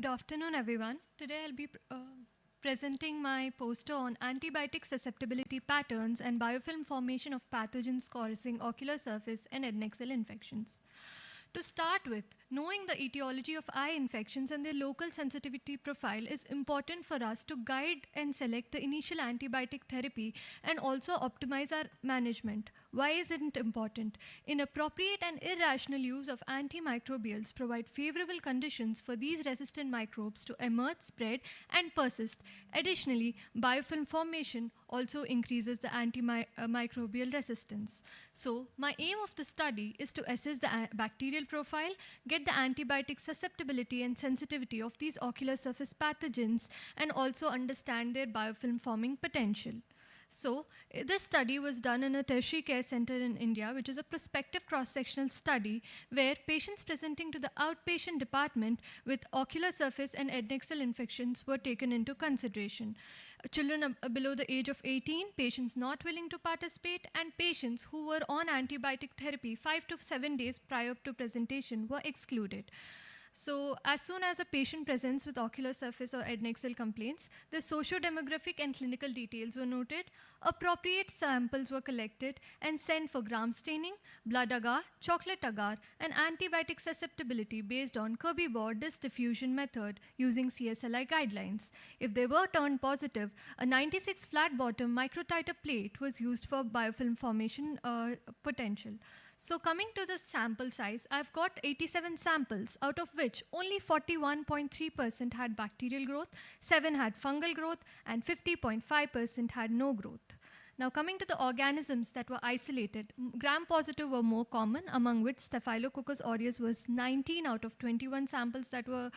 Good afternoon, everyone. Today I'll be presenting my poster on antibiotic susceptibility patterns and biofilm formation of pathogens causing ocular surface and adnexal infections. To start with, knowing the etiology of eye infections and their local sensitivity profile is important for us to guide and select the initial antibiotic therapy and also optimize our management. Why is it important? Inappropriate and irrational use of antimicrobials provide favorable conditions for these resistant microbes to emerge, spread, and persist. Additionally, biofilm formation also increases the antimicrobial resistance. So, my aim of the study is to assess the bacterial profile, get the antibiotic susceptibility and sensitivity of these ocular surface pathogens, and also understand their biofilm forming potential. So, this study was done in a tertiary care center in India, which is a prospective cross-sectional study where patients presenting to the outpatient department with ocular surface and adnexal infections were taken into consideration. Children below the age of 18, patients not willing to participate, and patients who were on antibiotic therapy 5 to 7 days prior to presentation were excluded. So, as soon as a patient presents with ocular surface or adnexal complaints, the socio-demographic and clinical details were noted, appropriate samples were collected and sent for gram staining, blood agar, chocolate agar, and antibiotic susceptibility based on Kirby-Baugh disc diffusion method using CSLI guidelines. If they were turned positive, a 96 flat bottom microtiter plate was used for biofilm formation potential. So coming to the sample size, I've got 87 samples, out of which only 41.3% had bacterial growth, 7 had fungal growth, and 50.5% had no growth. Now coming to the organisms that were isolated, gram-positive were more common, among which Staphylococcus aureus was 19 out of 21 samples that were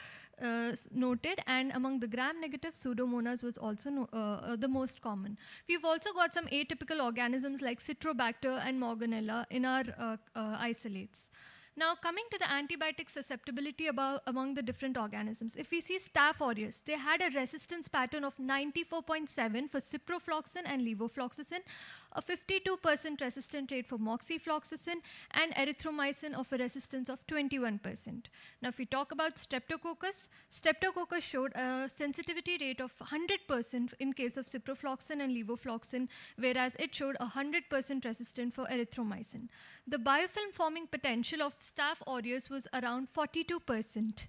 noted, and among the gram-negative, Pseudomonas was also the most common. We've also got some atypical organisms like Citrobacter and Morganella in our isolates. Now, coming to the antibiotic susceptibility among the different organisms, if we see Staph aureus, they had a resistance pattern of 94.7 for ciprofloxacin and levofloxacin, a 52% resistant rate for moxifloxacin, and erythromycin of a resistance of 21%. Now, if we talk about Streptococcus, Streptococcus showed a sensitivity rate of 100% in case of ciprofloxacin and levofloxacin, whereas it showed 100% resistant for erythromycin. The biofilm forming potential of Staph aureus was around 42%.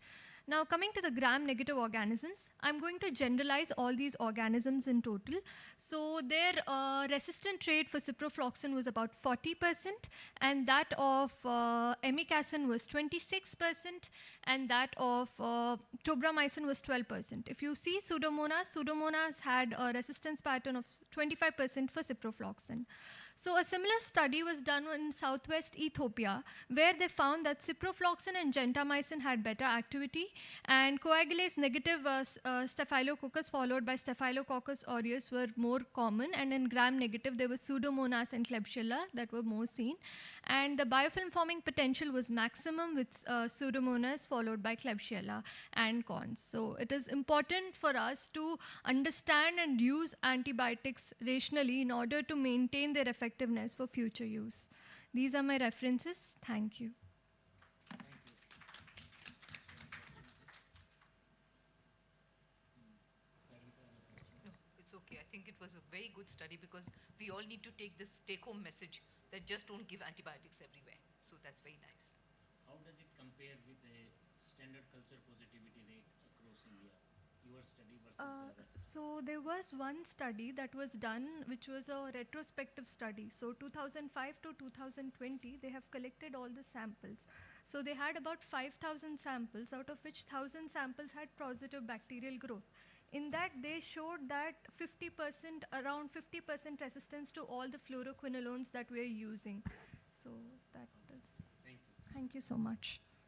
Now coming to the gram-negative organisms, I'm going to generalize all these organisms in total. So their resistant rate for ciprofloxacin was about 40%, and that of amikacin was 26%, and that of tobramycin was 12%. If you see Pseudomonas had a resistance pattern of 25% for ciprofloxacin. So a similar study was done in southwest Ethiopia, where they found that ciprofloxacin and gentamicin had better activity, and coagulase negative Staphylococcus followed by Staphylococcus aureus were more common, and in gram negative there were Pseudomonas and Klebsiella that were more seen, and the biofilm forming potential was maximum with Pseudomonas followed by Klebsiella and cons. So it is important for us to understand and use antibiotics rationally in order to maintain their effectiveness for future use. These are my references. Thank you. No, it's okay. I think it was a very good study because we all need to take this take-home message that just don't give antibiotics everywhere. So that's very nice. How does it compare with the standard culture positivity rate across India? Your study versus the others? So there was one study that was done, which was a retrospective study. So 2005 to 2020, they have collected all the samples. So they had about 5,000 samples, out of which 1,000 samples had positive bacterial growth. In that, they showed that around 50% resistance to all the fluoroquinolones that we are using. So that is. Thank you. Thank you so much.